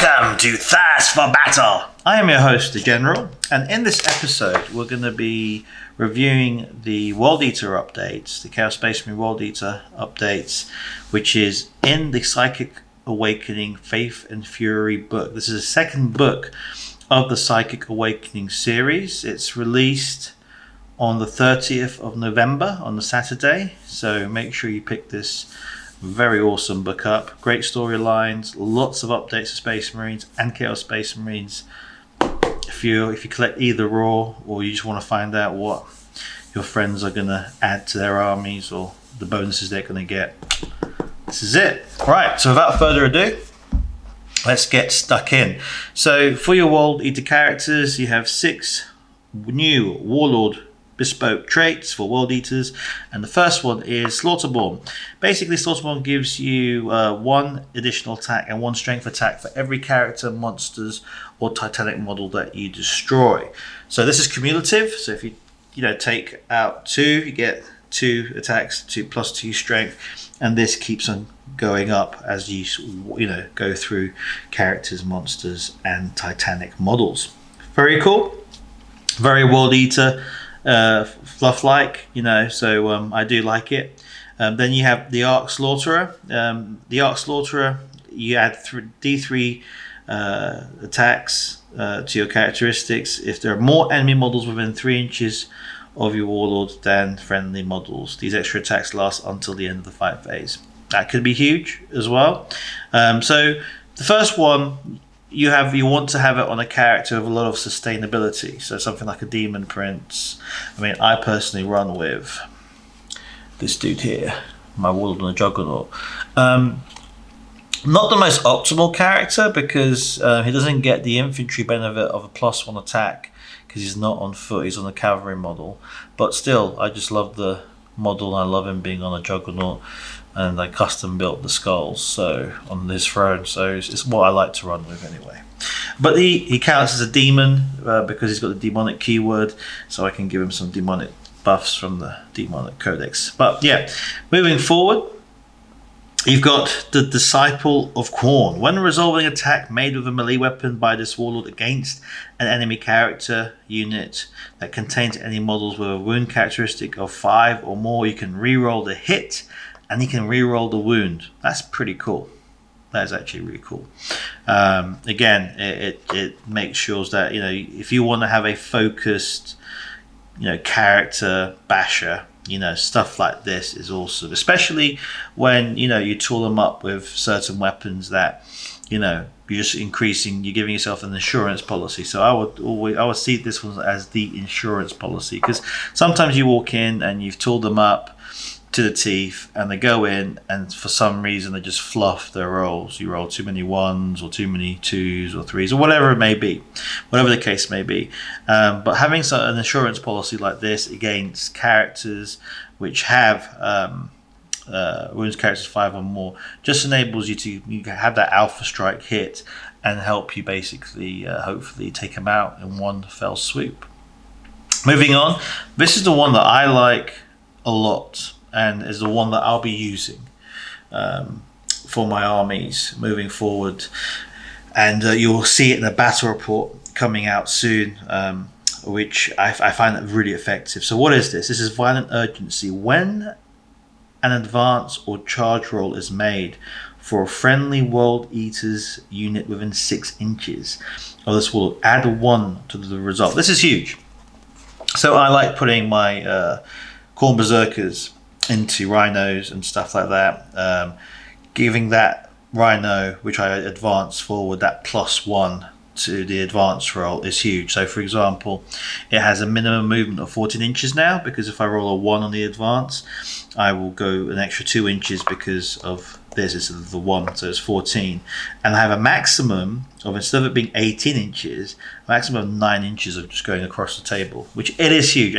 Welcome to Thirst for Battle. I am your host, the General, and in this episode, we're going to be reviewing the World Eater updates, the Chaos Space Marine World Eater updates, which is in the Psychic Awakening Faith and Fury book. This is the second book of the Psychic Awakening series. It's released on the 30th of November, on the Saturday, so make sure you pick this very awesome book up. Great storylines, lots of updates to Space Marines and Chaos Space Marines. If you collect either raw, or you just want to find out what your friends are going to add to their armies or the bonuses they're going to get, this is it. Right, so without further ado, let's get stuck in. So for your World Eater characters, you have 6 new Warlord bespoke traits for World Eaters, and the first one is Slaughterborn. Basically, Slaughterborn gives you 1 additional attack and 1 strength attack for every character, monsters, or Titanic model that you destroy. So this is cumulative. So if you take out 2, you get 2 attacks, 2 plus 2 strength, and this keeps on going up as you go through characters, monsters, and Titanic models. Very cool. Very World Eater fluff like, so I do like it. Then you have the Arc Slaughterer. The Arc Slaughterer, you add D3 attacks to your characteristics if there are more enemy models within 3 inches of your warlord than friendly models. These extra attacks last until the end of the fight phase. That could be huge as well. So the first one, you want to have it on a character with a lot of sustainability, so something like a Demon Prince. I mean, I personally run with this dude here, my Warlord and a Juggernaut. Not the most optimal character because he doesn't get the infantry benefit of a +1 attack because he's not on foot, he's on a cavalry model. But still, I just love the model, and I love him being on a Juggernaut. And I custom built the skulls on this throne, so it's what I like to run with anyway. But he counts as a demon because he's got the demonic keyword, so I can give him some demonic buffs from the demonic codex. But yeah, moving forward, you've got the Disciple of Khorne. When resolving an attack made with a melee weapon by this warlord against an enemy character unit that contains any models with a wound characteristic of 5 or more, you can reroll the hit and you can reroll the wound. That's pretty cool. That is actually really cool. Again, it makes sure that if you want to have a focused character basher, stuff like this is awesome, especially when you tool them up with certain weapons that you're just you're giving yourself an insurance policy. So I would see this one as the insurance policy, because sometimes you walk in and you've tooled them up to the teeth and they go in and for some reason they just fluff their rolls. You roll too many 1s or too many 2s or 3s or whatever it may be, whatever the case may be. But having an insurance policy like this against characters which have wounds characters 5 or more just enables you to have that alpha strike hit and help you basically hopefully take them out in one fell swoop. Moving on, this is the one that I like a lot and is the one that I'll be using for my armies moving forward, and you'll see it in the battle report coming out soon, which I find that really effective. So what is this? This is Violent Urgency. When an advance or charge roll is made for a friendly World Eaters unit within 6 inches of this will add 1 to the result. This is huge. So I like putting my Khorne Berserkers into rhinos and stuff like that, giving that rhino which I advance forward that +1 to the advance roll is huge. So for example, it has a minimum movement of 14 inches now, because if I roll a 1 on the advance I will go an extra 2 inches because of this is the 1, so it's 14, and I have a maximum of, instead of it being 18 inches, a maximum of 9 inches of just going across the table, which it is huge.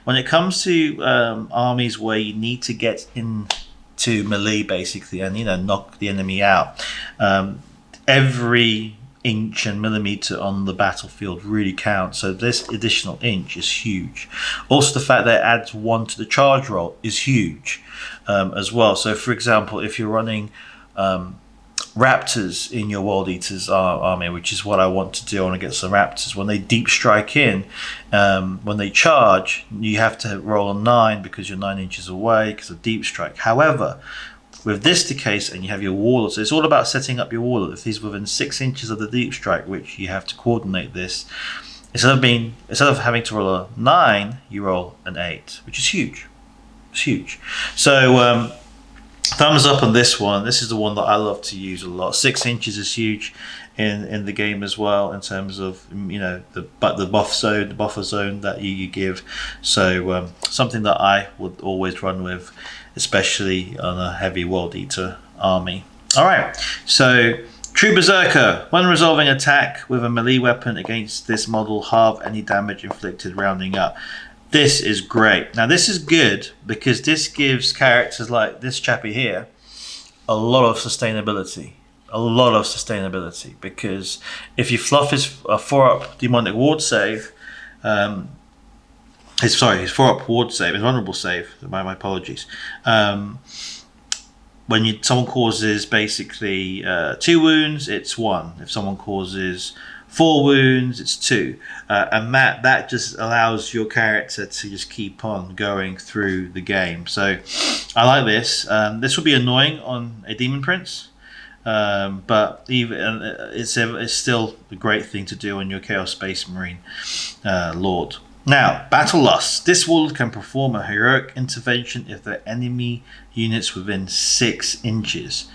When it comes to armies where you need to get into melee basically and knock the enemy out, every inch and millimeter on the battlefield really counts. So this additional inch is huge. Also, the fact that it adds 1 to the charge roll is huge as well. So for example, if you're running raptors in your World Eaters army, which is what I want to do. I want to get some raptors. When they deep strike in, when they charge, you have to roll a 9 because you're 9 inches away because of deep strike. However, with this the case, and you have your warlord, so it's all about setting up your warlord. If he's within 6 inches of the deep strike, which you have to coordinate this, instead of having to roll a 9, you roll an 8, which is huge. It's huge. So thumbs up on this one. This is the one that I love to use a lot. 6 inches is huge in the game as well, in terms of, you know, the buffer zone that you give. So something that I would always run with, especially on a heavy World Eater army. All right, so True Berserker. When resolving attack with a melee weapon against this model, halve any damage inflicted rounding up. This is great. Now this is good because this gives characters like this chappy here a lot of sustainability. Because if you fluff his 4-up demonic ward save, his 4-up ward save, his vulnerable save, my apologies. When someone causes basically 2 wounds, it's 1. If someone causes 4 wounds, it's 2. And that just allows your character to just keep on going through the game. So I like this. This will be annoying on a Demon Prince, but even it's still a great thing to do on your Chaos Space Marine Lord. Now, Battle Lust. This warlord can perform a heroic intervention if the enemy units within 6 inches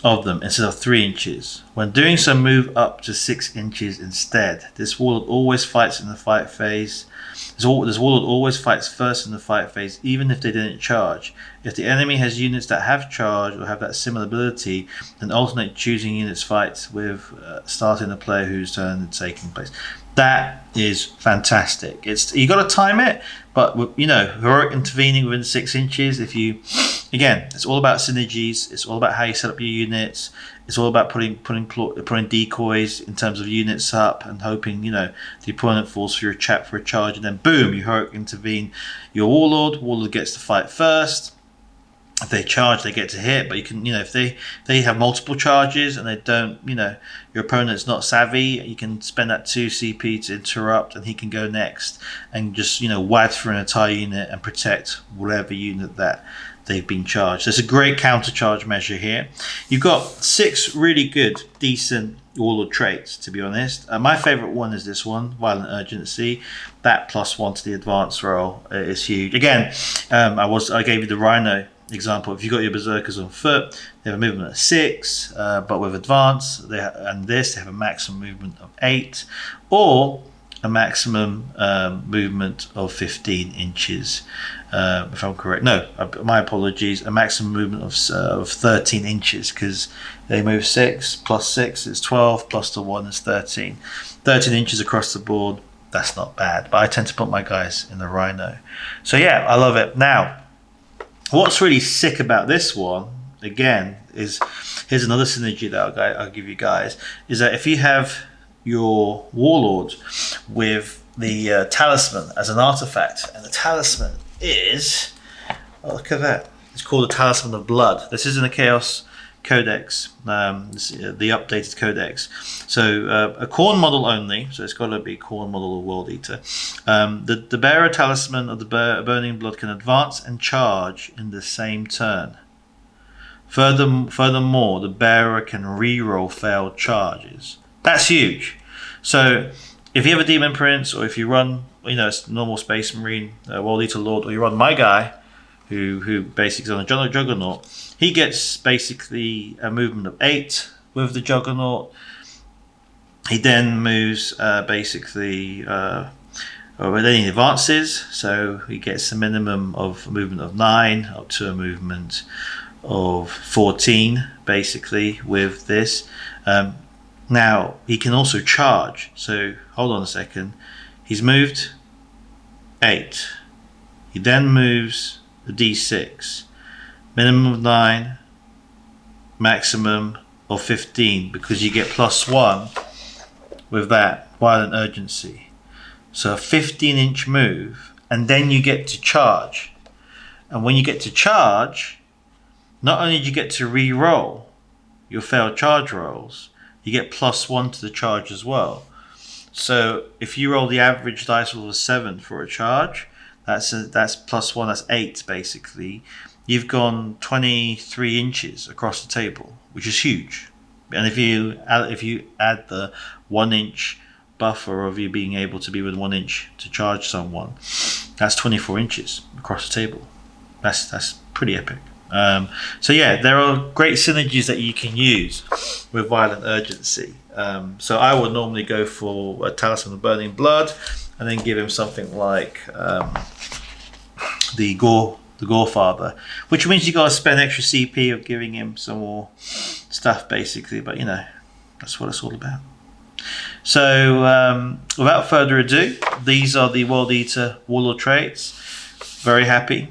of them instead of 3 inches. When doing so, move up to 6 inches instead. This warlord always fights in the fight phase. This warlord always fights first in the fight phase, even if they didn't charge. If the enemy has units that have charged or have that similar ability, then alternate choosing units fights with starting the player whose turn is taking place. That is fantastic. You got to time it, but you know, heroic intervening within 6 inches. If you, again, it's all about synergies. It's all about how you set up your units. It's all about putting decoys in terms of units up and hoping, you know, the opponent falls for your trap for a charge, and then boom, you heroic intervene your warlord. Warlord gets to fight first. If they charge, they get to hit, but you can, you know, if they have multiple charges and they don't, you know, your opponent's not savvy, you can spend that 2 CP to interrupt, and he can go next and just, you know, wad through an entire unit and protect whatever unit that they've been charged. There's a great counter charge measure here. You've got 6 really good, decent warlord traits, to be honest. My favorite one is this one, Violent Urgency. That +1 to the advance roll is huge. Again, I gave you the Rhino example. If you've got your Berserkers on foot, they have a movement of 6, but with advance, they have a maximum movement of 8, or a maximum movement of 15 inches. If I'm correct, no, my apologies. A maximum movement of 13 inches, because they move 6 plus 6 is 12, plus the 1 is 13. 13 inches across the board. That's not bad, but I tend to put my guys in the Rhino. So yeah, I love it. Now, what's really sick about this one, again, is here's another synergy that I'll give you guys, is that if you have your warlord with the talisman as an artifact, and the talisman is, oh, look at that, it's called the Talisman of Blood. This is in the Chaos Codex, the updated Codex. So a Khorne model only, so it's got to be a Khorne model of World Eater. The bearer talisman of the Burning Blood can advance and charge in the same turn. Furthermore, the bearer can reroll failed charges. That's huge. So if you have a Demon Prince, or if you run, you know, normal Space Marine, World Eater Lord, or you run my guy, who basically is on a Juggernaut, he gets basically a movement of 8 with the Juggernaut. He then moves basically, then he advances, so he gets a minimum of movement of 9 up to a movement of 14, basically, with this. Now, he can also charge, so hold on a second. He's moved 8. He then moves a d6. Minimum of 9, maximum of 15, because you get +1 with that Violent Urgency. So a 15-inch move, and then you get to charge. And when you get to charge, not only do you get to re-roll, your failed charge rolls, you get +1 to the charge as well. So if you roll the average dice roll of a 7 for a charge, that's +1, that's 8 basically. You've gone 23 inches across the table, which is huge. And if you add the 1 inch buffer of you being able to be with 1 inch to charge someone, that's 24 inches across the table. That's pretty epic. So yeah, there are great synergies that you can use with Violent Urgency. So I would normally go for a Talisman of Burning Blood, and then give him something like the Gorefather, which means you got to spend extra CP of giving him some more stuff, basically. But that's what it's all about. So without further ado, these are the World Eater Warlord traits. Very happy,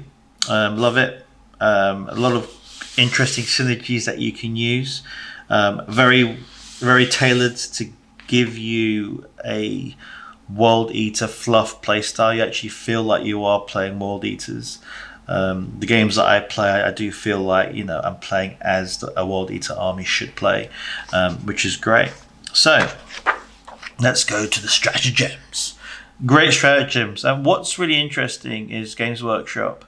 love it. A lot of interesting synergies that you can use. Very, very tailored to give you a World Eater fluff playstyle. You actually feel like you are playing World Eaters. The games that I play, I do feel like I'm playing as a World Eater army should play, which is great. So let's go to the stratagems. Great stratagems. And what's really interesting is Games Workshop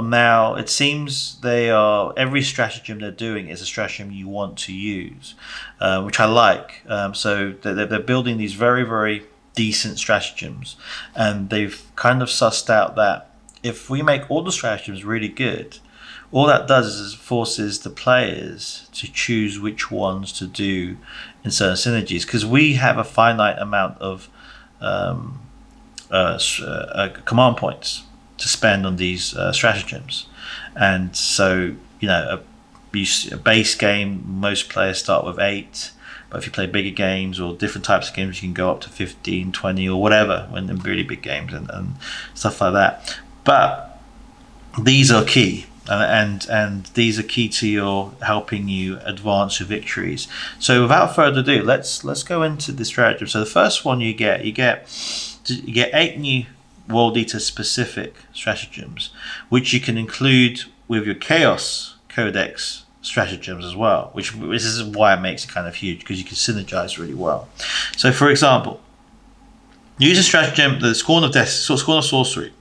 now, it seems every stratagem they're doing is a stratagem you want to use, which I like. So they're building these very, very decent stratagems, and they've kind of sussed out that if we make all the stratagems really good, all that does is forces the players to choose which ones to do in certain synergies, because we have a finite amount of command points to spend on these stratagems. And so a base game, most players start with 8, but if you play bigger games or different types of games, you can go up to 15, 20 or whatever when in really big games and stuff like that. But these are key, and these are key to your helping you advance your victories. So without further ado, let's go into the stratagem. So the first one you get 8 new World Eater specific stratagems, which you can include with your Chaos Codex stratagems as well, which is why it makes it kind of huge, because you can synergize really well. So for example, use a stratagem, the Scorn of Sorcery.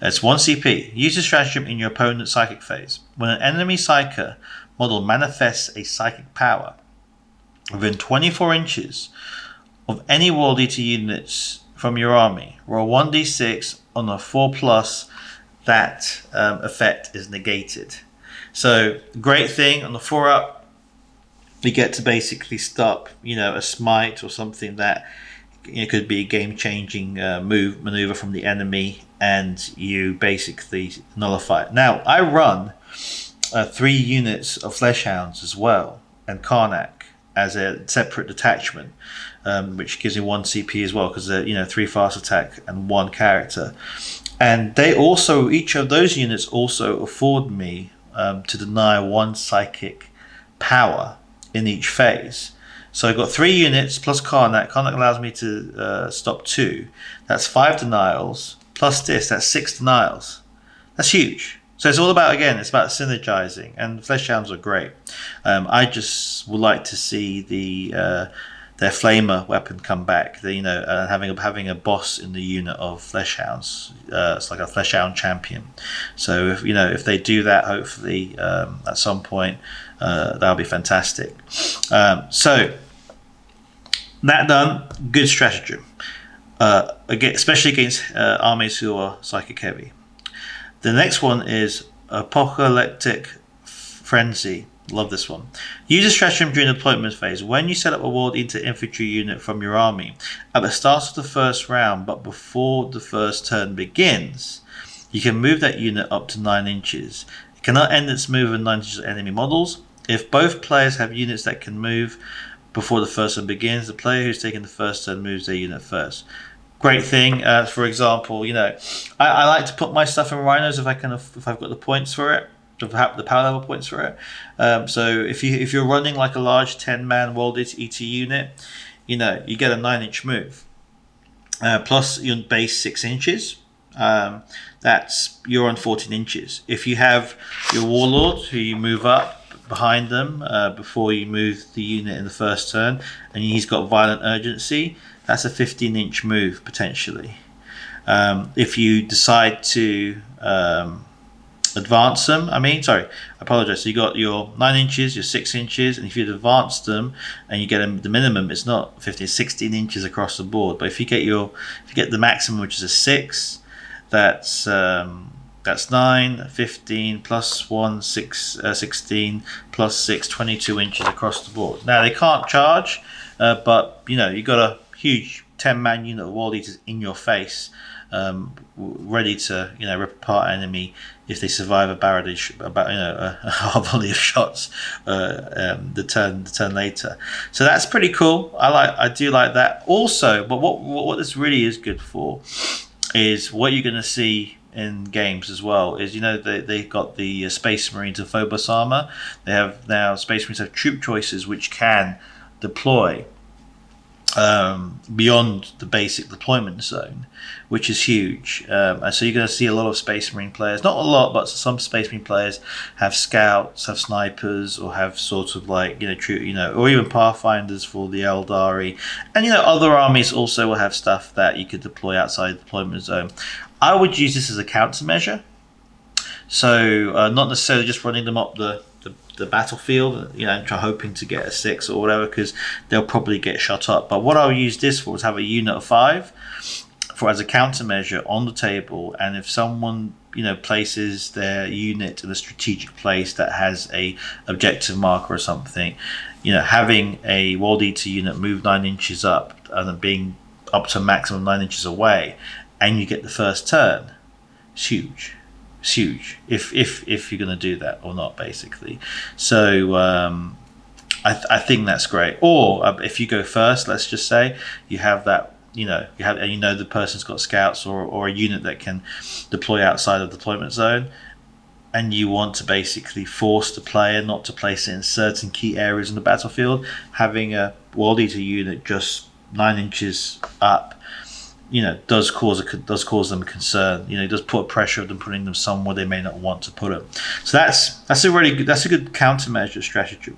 It's 1 CP. Use a stratagem in your opponent's psychic phase. When an enemy psyker model manifests a psychic power within 24 inches of any World Eater units from your army, roll 1d6 on a 4+, that effect is negated. So great thing on the 4-up, you get to basically stop a smite or something that could be a game-changing maneuver from the enemy, and you basically nullify it. Now I run 3 units of Fleshhounds as well, and Karnak as a separate detachment, which gives me 1 CP as well, because they're 3 fast attack and 1 character. And they also, each of those units also afford me to deny 1 psychic power in each phase. So I've got 3 units plus Karnak. Karnak allows me to stop 2. That's 5 denials. Plus this, that's 6 denials. That's huge. So it's all about, again, it's about synergizing, and Fleshhounds are great. I just would like to see their flamer weapon come back. Having a boss in the unit of Fleshhounds. It's like a Fleshhound champion. So if they do that, hopefully at some point, that'll be fantastic. So that done, good stratagem. Again, especially against armies who are psychic heavy. The next one is Apocalyptic Frenzy. Love this one. Use a stratagem during the deployment phase. When you set up a World Eater infantry unit from your army at the start of the first round, but before the first turn begins, you can move that unit up to 9 inches. It cannot end its move with 9 inches of enemy models. If both players have units that can move before the first turn begins, the player who's taking the first turn moves their unit first. Great thing. For example, I like to put my stuff in Rhinos if I've got the points for it, the power level points for it. So if you're running like a large 10-man World Eater unit, you get a 9-inch move. Plus your base 6 inches. You're on 14 inches. If you have your Warlord who you move up behind them before you move the unit in the first turn, and he's got violent urgency, that's a 15-inch move potentially. If you decide to advance them, I apologize. So you got your 9 inches, your 6 inches, and if you'd advance them and you get them the minimum, it's not 15, 16 inches across the board. But if you get the maximum, which is a 6, that's 9, 15 plus 1, 16 plus 6, 22 inches across the board. Now they can't charge, but you got a huge 10-man unit of World Eaters in your face, ready to rip apart enemy if they survive a volley of shots the turn later. So that's pretty cool. I do like that also. But what this really is good for is what you're going to see in games as well is they got the Space Marines and Phobos armor. They have now Space Marines have troop choices which can deploy beyond the basic deployment zone, which is huge. And so you're going to see a lot of Space Marine players, not a lot, but some Space Marine players have scouts, have snipers, or have sort of like or even Pathfinders for the Eldari, and other armies also will have stuff that you could deploy outside the deployment zone. I would use this as a countermeasure, so not necessarily just running them up the battlefield, and hoping to get a 6 or whatever, because they'll probably get shot up. But what I'll use this for is have a unit of 5 as a countermeasure on the table, and if someone places their unit in a strategic place that has a objective marker or something, having a World Eater unit move 9 inches up and then being up to a maximum 9 inches away, and you get the first turn, it's huge. It's huge if you're going to do that or not, basically. So I think that's great. Or if you go first, let's just say you have that, the person's got scouts or a unit that can deploy outside of the deployment zone, and you want to basically force the player not to place it in certain key areas in the battlefield, having a World Eater unit just 9 inches up does cause them a concern. It does put pressure of them putting them somewhere they may not want to put them. So that's a good countermeasure strategy,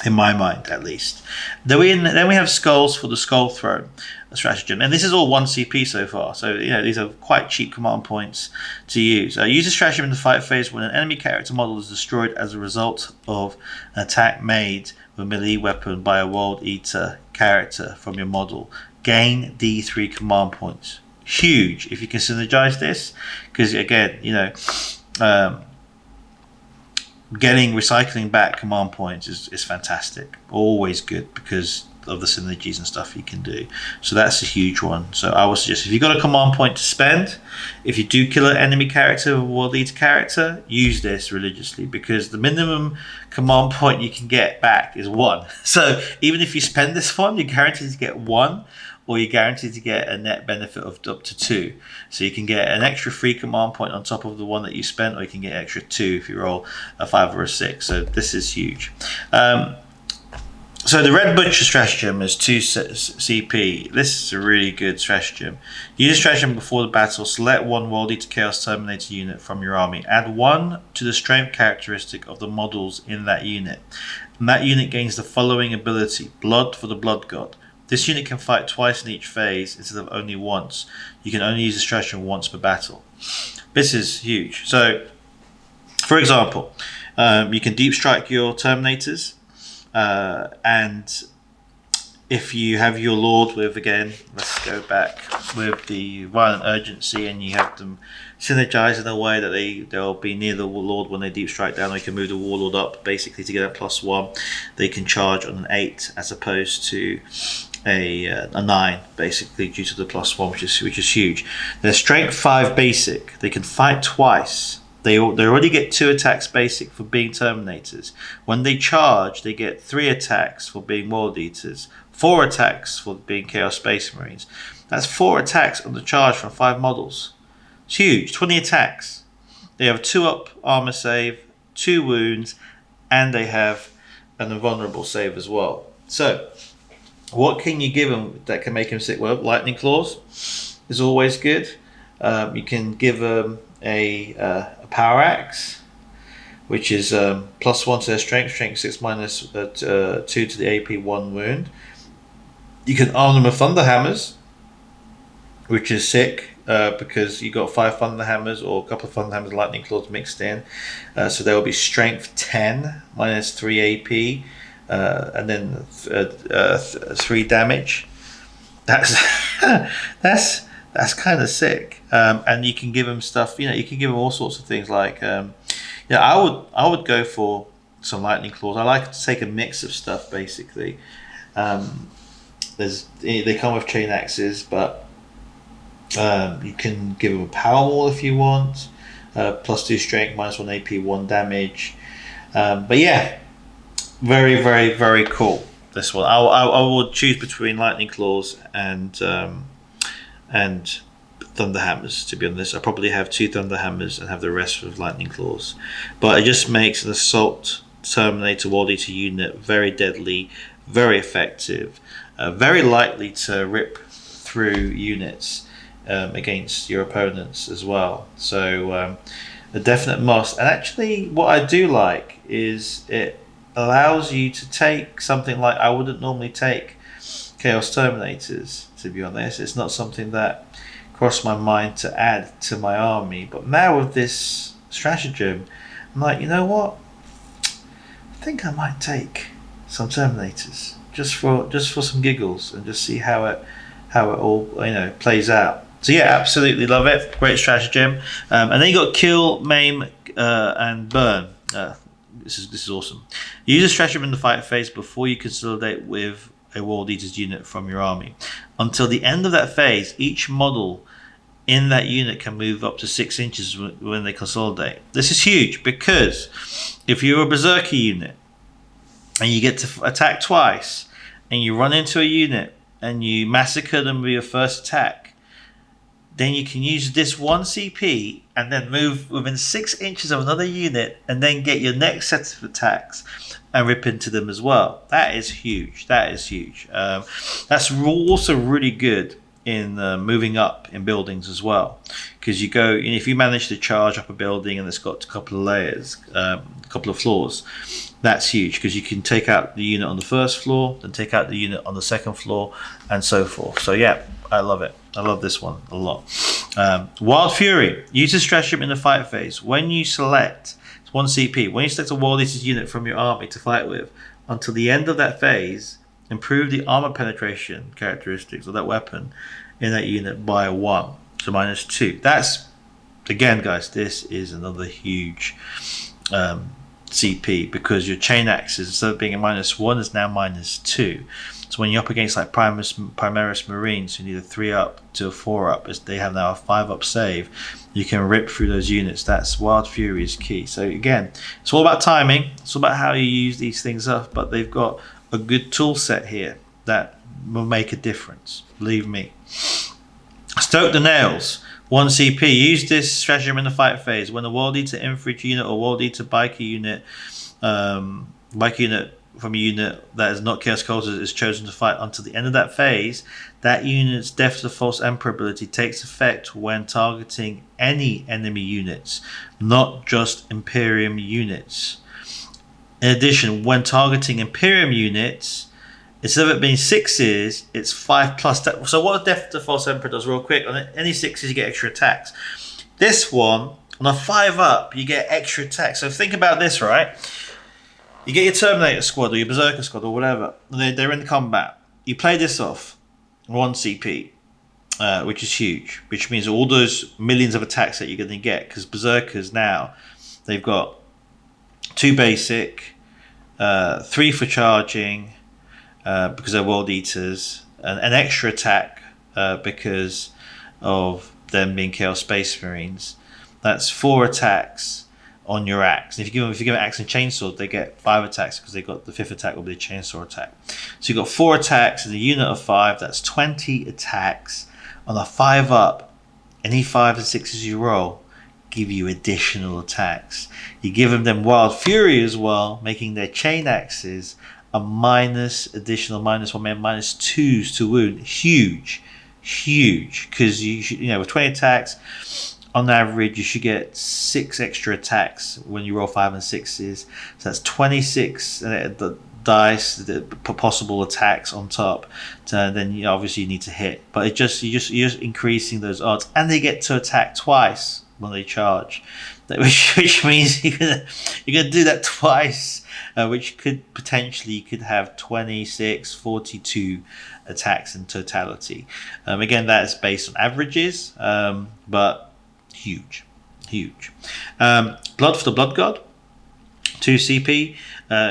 in my mind at least. Then we have skulls for the Skull Throne stratagem, and this is all 1 CP so far. So these are quite cheap command points to use. Use a stratagem in the fight phase when an enemy character model is destroyed as a result of an attack made with a melee weapon by a World Eater character from your model. Gain D3 command points. Huge if you can synergize this, because again, recycling back command points is fantastic. Always good because of the synergies and stuff you can do. So that's a huge one. So I would suggest if you've got a command point to spend, if you do kill an enemy character or a World Eater character, use this religiously, because the minimum command point you can get back is 1. So even if you spend this one, you're guaranteed to get 1, or you're guaranteed to get a net benefit of up to 2. So you can get an extra 3 command point on top of the one that you spent, or you can get extra 2 if you roll a 5 or a 6. So this is huge. So the Red Butcher stratagem is 2 CP. This is a really good stratagem. Use a stratagem before the battle. Select 1 World Eater Chaos Terminator unit from your army. Add 1 to the strength characteristic of the models in that unit. And that unit gains the following ability. Blood for the Blood God. This unit can fight twice in each phase instead of only once. You can only use the stratagem once per battle. This is huge. So, for example, you can deep strike your Terminators, and if you have your Lord with, again, let's go back, with the violent urgency, and you have them synergize in a way that they'll be near the Lord when they deep strike down, or you can move the Warlord up basically to get a +1. They can charge on an 8 as opposed to a 9 basically, due to the +1, which is huge. They're strength 5 basic. They can fight twice. They already get 2 attacks basic for being Terminators. When they charge, they get 3 attacks for being World Eaters, 4 attacks for being Chaos Space Marines. That's 4 attacks on the charge from 5 models. It's huge. 20 attacks. They have a 2-up armor save, 2 wounds, and they have an invulnerable save as well. So, what can you give them that can make them sick? Well, Lightning Claws is always good. You can give them a Power Axe. which is +1 to their strength, strength 6 minus 2 to the AP 1 wound. You can arm them with thunder hammers, which is sick because you got 5 thunder hammers or a couple of thunder hammers, lightning claws mixed in. So there will be strength 10 minus 3 AP, and then 3 damage. That's that's kind of sick. And you can give them stuff. You can give them all sorts of things like. I would go for some lightning claws. I like to take a mix of stuff basically. They come with chain axes, but you can give them a power wall if you want. +2 strength, -1 AP, 1 damage. But yeah, very, very, very cool. This one, I would choose between lightning claws and thunder hammers. To be honest, I probably have 2 thunder hammers and have the rest with lightning claws. But it just makes an assault terminator World Eater unit very deadly, very effective, very likely to rip through units against your opponents as well. So a definite must. And actually, what I do like is it allows you to take something like I wouldn't normally take Chaos Terminators, to be honest. It's not something that crossed my mind to add to my army, but now with this stratagem, I'm like, you know what? I think I might take some Terminators just for some giggles and just see how it all plays out. So yeah, absolutely love it. Great stratagem. And then you got kill, maim, and burn. This is awesome. Use a stratagem in the fight phase before you consolidate with a World Eater's unit from your army. Until the end of that phase, each model in that unit can move up to 6 inches when they consolidate. This is huge because if you're a Berserker unit and you get to attack twice and you run into a unit and you massacre them with your first attack, then you can use this 1 CP and then move within 6 inches of another unit and then get your next set of attacks and rip into them as well. That is huge. That is huge. That's also really good in moving up in buildings as well, because you go, if you manage to charge up a building and it's got a couple of layers, a couple of floors, that's huge because you can take out the unit on the first floor, then take out the unit on the second floor, and so forth. So yeah, I love it. I love this one a lot. Wild Fury. Use a stratagem in the fight phase. When you select, it's 1 CP, when you select a World Eater's unit from your army to fight with, until the end of that phase, improve the armor penetration characteristics of that weapon in that unit by 1, so -2. That's, again guys, this is another huge CP, because your chain axes, instead of being a -1, is now -2. So when you're up against like Primaris Marines who need a 3-up to a 4-up, they have now a 5-up save, you can rip through those units. That's Wild Fury is key. So again, it's all about timing, it's all about how you use these things up, but they've got a good tool set here that will make a difference, believe me. Stoke the Nails. 1 CP. Use this stratagem in the fight phase. When a World Eater infantry unit or World Eater biker unit from a unit that is not Chaos Cultist is chosen to fight until the end of that phase, that unit's Death to the False Emperor ability takes effect when targeting any enemy units, not just Imperium units. In addition, when targeting Imperium units, instead of it being 6s, it's 5+. So what Death to the False Emperor does, real quick, on any 6s you get extra attacks. This one, on a 5-up, you get extra attacks. So think about this, right? You get your Terminator squad or your Berserker squad or whatever. They're in combat. You play this off, 1 CP, which is huge. Which means all those millions of attacks that you're going to get, because Berserkers now, they've got 2 basic, 3 for charging, because they're World Eaters, an extra attack because of them being Chaos Space Marines. That's 4 attacks on your axe. And if you give them axe and chainsaw, they get 5 attacks because they got the 5th attack will be a chainsaw attack. So you've got 4 attacks in a unit of 5. That's 20 attacks on a 5-up. Any 5s and 6s you roll give you additional attacks. You give them Wild Fury as well, making their chain axes a additional -1, -2s to wound. Huge, because you with 20 attacks on average, you should get 6 extra attacks when you roll 5 and 6s. So that's 26 the dice, the possible attacks on top. Then obviously you need to hit, but you're just increasing those odds, and they get to attack twice when they charge, which means you're gonna do that twice, which could potentially have 26, 42 attacks in totality. Again, that is based on averages, but huge. Blood for the Blood God, 2 CP.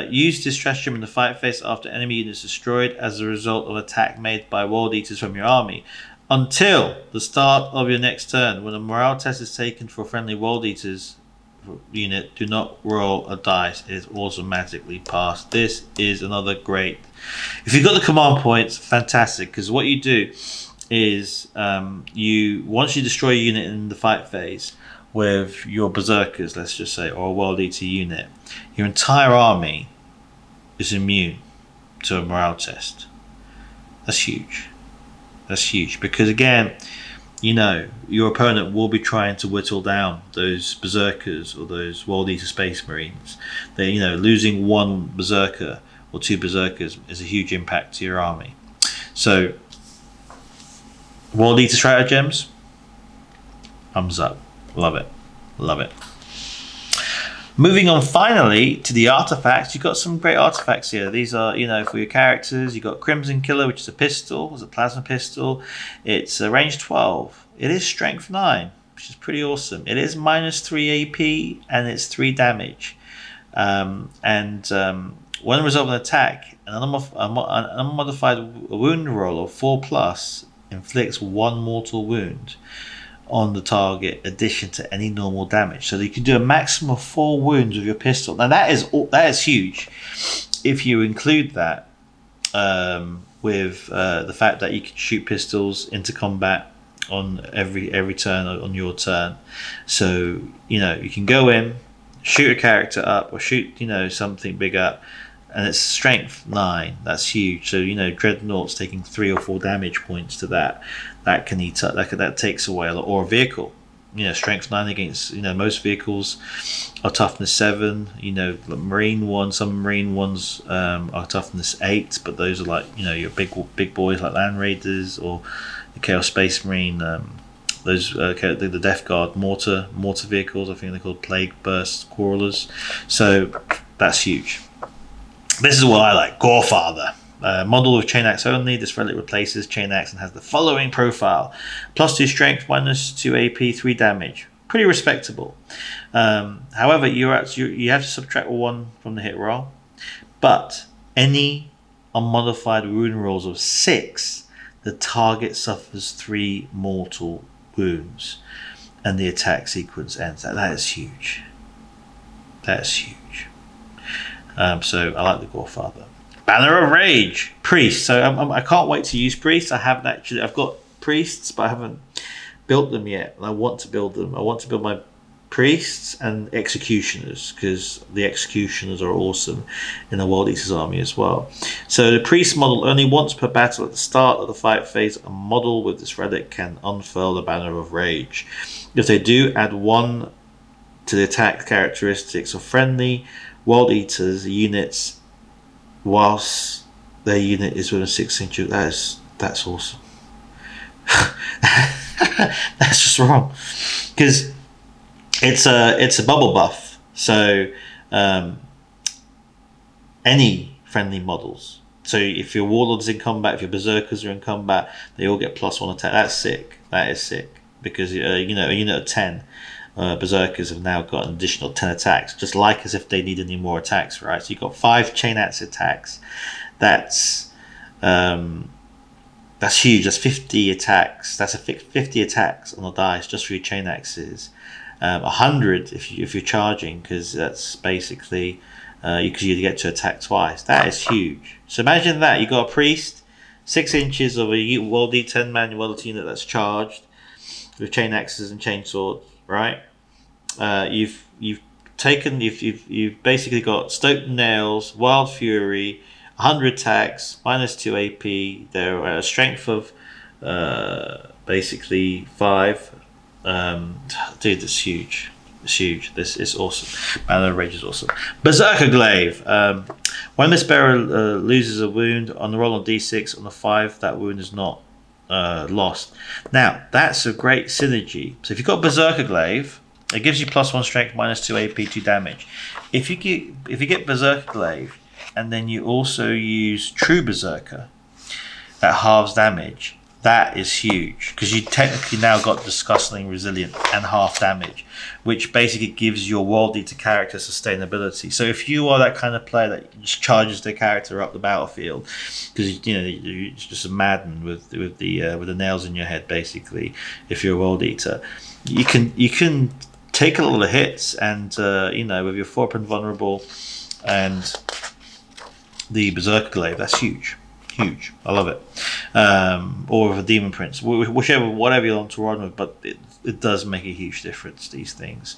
Use this stratagem in the fight phase after enemy units destroyed as a result of attack made by World Eaters from your army. Until the start of your next turn, when a morale test is taken for a friendly World Eaters unit, do not roll a dice. It is automatically passed. This is another great. If you've got the command points, fantastic, because what you do is once you destroy a unit in the fight phase with your berserkers, let's just say, or a World Eater unit, your entire army is immune to a morale test. That's huge. Because again, your opponent will be trying to whittle down those berserkers or those World Eater Space Marines. They, losing one berserker or 2 berserkers is a huge impact to your army. So World Eater stratagems, thumbs up. Love it. Moving on finally to the artifacts. You've got some great artifacts here. These are, for your characters. You've got Crimson Killer, which is a pistol. It's a plasma pistol. It's a range 12. It is strength 9, which is pretty awesome. It is -3 AP and it's 3 damage. When resolving an attack, an unmodified wound roll of 4+ inflicts 1 mortal wound on the target, addition to any normal damage. So you can do a maximum of 4 wounds with your pistol. Now that is huge. If you include that with the fact that you can shoot pistols into combat on every turn on your turn, so you can go in, shoot a character up, or shoot something big up, and it's strength 9. That's huge. So Dreadnought's taking 3 or 4 damage points to that. That can eat up. That takes away a lot. Or a vehicle. Strength 9 against most vehicles are toughness 7. Marine ones. Some Marine ones are toughness 8, but those are like your big boys like Land Raiders or the Chaos Space Marine. Those the Death Guard mortar vehicles. I think they're called Plague Burst Quarrelers. So that's huge. This is what I like. Gorefather. Model with chain axe only. This relic replaces chain axe and has the following profile: +2 strength, -2 AP, 3 damage. Pretty respectable. However, you have to subtract 1 from the hit roll. But any unmodified wound rolls of 6, the target suffers 3 mortal wounds, and the attack sequence ends. That is huge. So I like the Gorefather. Banner of Rage, Priest. So I can't wait to use Priests. I've got Priests, but I haven't built them yet. And I want to build them. I want to build my Priests and Executioners, because the Executioners are awesome in the World Eaters army as well. So the Priest model, only once per battle at the start of the fight phase, a model with this relic can unfurl the Banner of Rage. If they do, add 1 to the attack characteristics of friendly World Eaters units whilst their unit is within 6 inches. That's awesome. That's just wrong, because it's a bubble buff. So any friendly models. So if your warlords in combat, if your berserkers are in combat, they all get +1 attack. That's sick. That is sick, because a unit of 10. Berserkers have now got an additional 10 attacks, just like as if they need any more attacks, right? So you've got 5 chain axe attacks. That's huge. That's 50 attacks. That's 50 attacks on the dice just for your chain axes. 100 if you're charging, because that's basically because you get to attack twice. That is huge. So imagine that you got a priest, 6 inches of a World D10 man World unit that's charged with chain axes and chain swords, right? You've basically got Stoked Nails, Wild Fury, 100 attacks, -2 AP. They're a strength of basically 5, Dude, it's huge. It's huge. This is awesome. Man of Rage is awesome. Berserker Glaive. When this bearer loses a wound on the roll on d6 on the 5, that wound is not lost. Now, that's a great synergy. So if you've got Berserker Glaive, it gives you +1 strength, -2 AP, 2 damage. If you get Berserker Glaive, and then you also use True Berserker, that halves damage. That is huge, because you technically now got Disgusting Resilient and half damage, which basically gives your World Eater character sustainability. So if you are that kind of player that just charges their character up the battlefield, because you're just a madman with the nails in your head, basically, if you're a World Eater, you can take a lot of hits, and with your 4 vulnerable and the Berserker Glaive, that's huge. Huge, I love it. Or with a Demon Prince, whatever you want to run with, but it does make a huge difference, these things.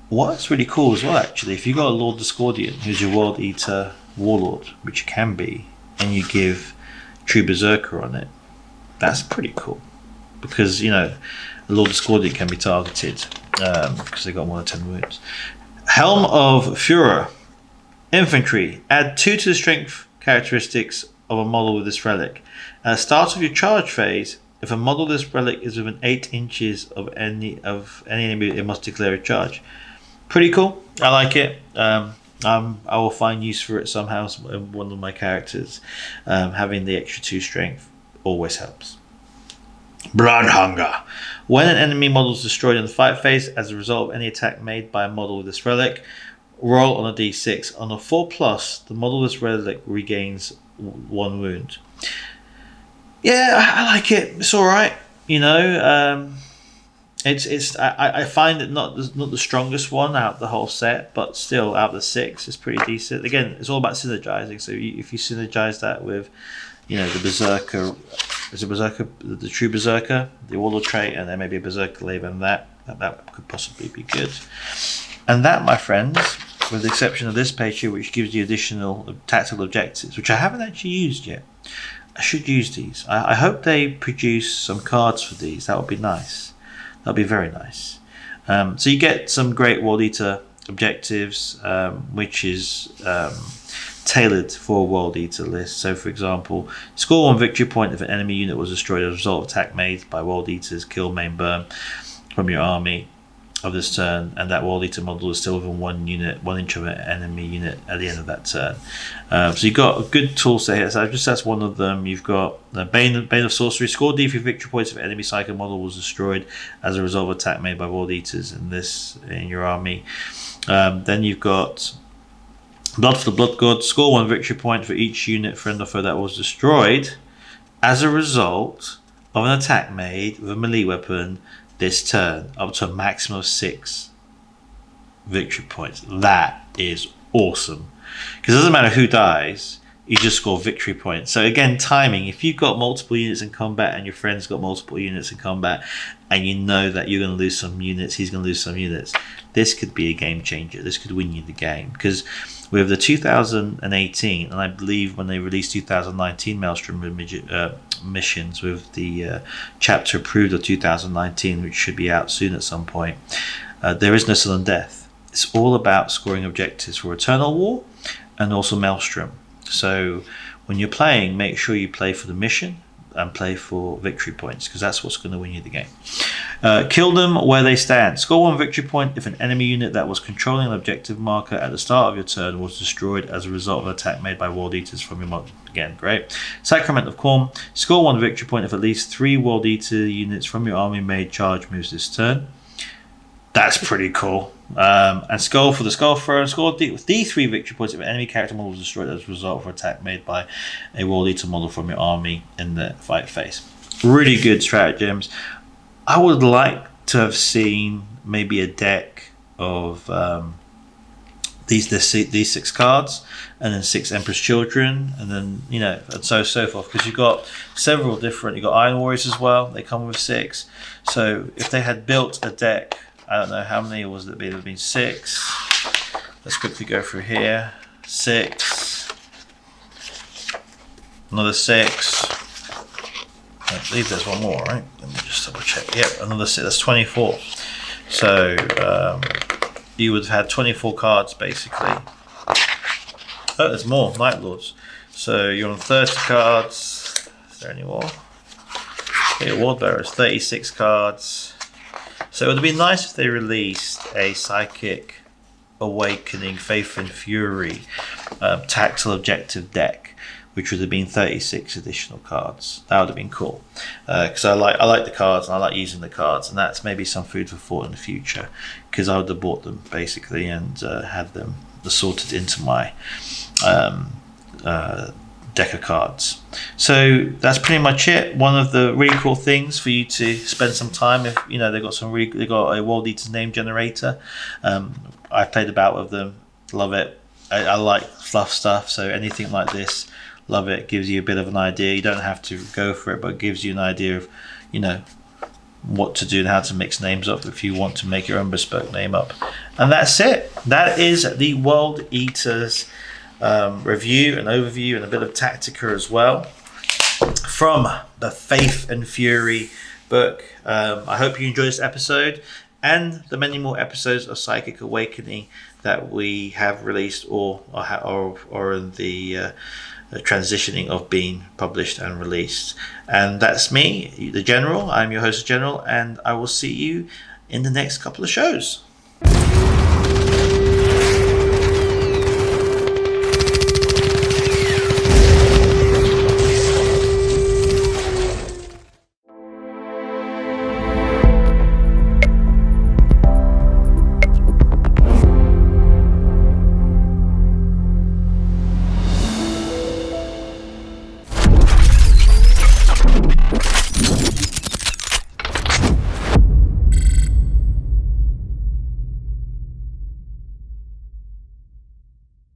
What's really cool as well, actually, if you got a Lord Discordian who's your World Eater Warlord, which you can be, and you give True Berserker on it, that's pretty cool, because a Lord Discordian can be targeted because they got more than 10 wounds. Helm of Furor. Infantry. Add 2 to the strength characteristics of a model with this relic. At the start of your charge phase, if a model of this relic is within 8 inches of any enemy, it must declare a charge. Pretty cool. I like it. I will find use for it somehow in one of my characters. Having the extra 2 strength always helps. Blood Hunger. When an enemy model is destroyed in the fight phase as a result of any attack made by a model with this relic, roll on a d6. On a 4+, the model of this relic regains 1 wound. Yeah, I like it. It's all right. I find it not the strongest one out of the whole set, but still out of the 6, it's pretty decent. Again, it's all about synergizing. So if you synergize that with, the Berserker, the True Berserker, the Warlord trait, and then maybe a Berserker Glaive, and that could possibly be good. And that, my friends, with the exception of this page here, which gives you additional tactical objectives, which I haven't actually used yet. I should use these. I hope they produce some cards for these. That would be nice. That would be very nice. So you get some great World Eater objectives, which is tailored for a World Eater list. So, for example, score 1 victory point if an enemy unit was destroyed as a result of attack made by World Eaters, kill, maim, burn from your army of this turn, and that World Eater model is still within 1 inch of an enemy unit at the end of that turn. So you've got a good tool set here. So that's one of them. You've got the Bane of Sorcery. Score D3 victory points if an enemy psychic model was destroyed as a result of attack made by World Eaters in your army. Then you've got Blood for the Blood God. Score 1 victory point for each unit, friend or foe, that was destroyed as a result of an attack made with a melee weapon this turn, up to a maximum of 6 victory points. That is awesome, because it doesn't matter who dies, you just score victory points. So again, timing. If you've got multiple units in combat and your friend's got multiple units in combat, and you know that you're going to lose some units, he's going to lose some units, this could be a game changer. This could win you the game, because with the 2018, and I believe when they released 2019 Maelstrom missions with the chapter approved of 2019, which should be out soon at some point, there is no sudden death. It's all about scoring objectives for Eternal War and also Maelstrom. So when you're playing, make sure you play for the mission and play for victory points, because that's what's going to win you the game. Kill them where they stand. Score 1 victory point if an enemy unit that was controlling an objective marker at the start of your turn was destroyed as a result of an attack made by World Eaters from your model. Again, great. Sacrament of Corn. Score 1 victory point if at least 3 World Eater units from your army made charge moves this turn. That's pretty cool. And Skull for the Skull Throne. Score D3 victory points if an enemy character model was destroyed as a result of an attack made by a World Eater model from your army in the fight phase. Really good stratagems. I would like to have seen maybe a deck of these 6 cards, and then 6 Emperor's Children, and then and so forth, because you've got several different. You've got Iron Warriors as well. They come with 6. So if they had built a deck, I don't know how many was it. There have been 6. Let's quickly go through here. 6. Another 6. I believe there's one more, right? Let me just double check. Yep, another set. That's 24. So you would have had 24 cards basically. Oh, there's more Night Lords. So you're on 30 cards. Is there any more? Okay, Ward Bearers, 36 cards. So it would have been nice if they released a Psychic Awakening, Faith and Fury tactile objective deck, which would have been 36 additional cards. That would have been cool, because I like the cards and I like using the cards, and that's maybe some food for thought in the future, because I would have bought them basically and had them sorted into my deck of cards. So that's pretty much it. One of the really cool things for you to spend some time, if you know, they got a World Eaters name generator. I played about with them, love it. I like fluff stuff, so anything like this, love it. Gives you a bit of an idea. You don't have to go for it, but it gives you an idea of, you know, what to do and how to mix names up if you want to make your own bespoke name up. And that's it. That is the World Eaters review and overview, and a bit of Tactica as well from the Faith and Fury book. I hope you enjoyed this episode and the many more episodes of Psychic Awakening that we have released or in the transitioning of being published and released. And that's me, the General. I'm your host, General, and I will see you in the next couple of shows.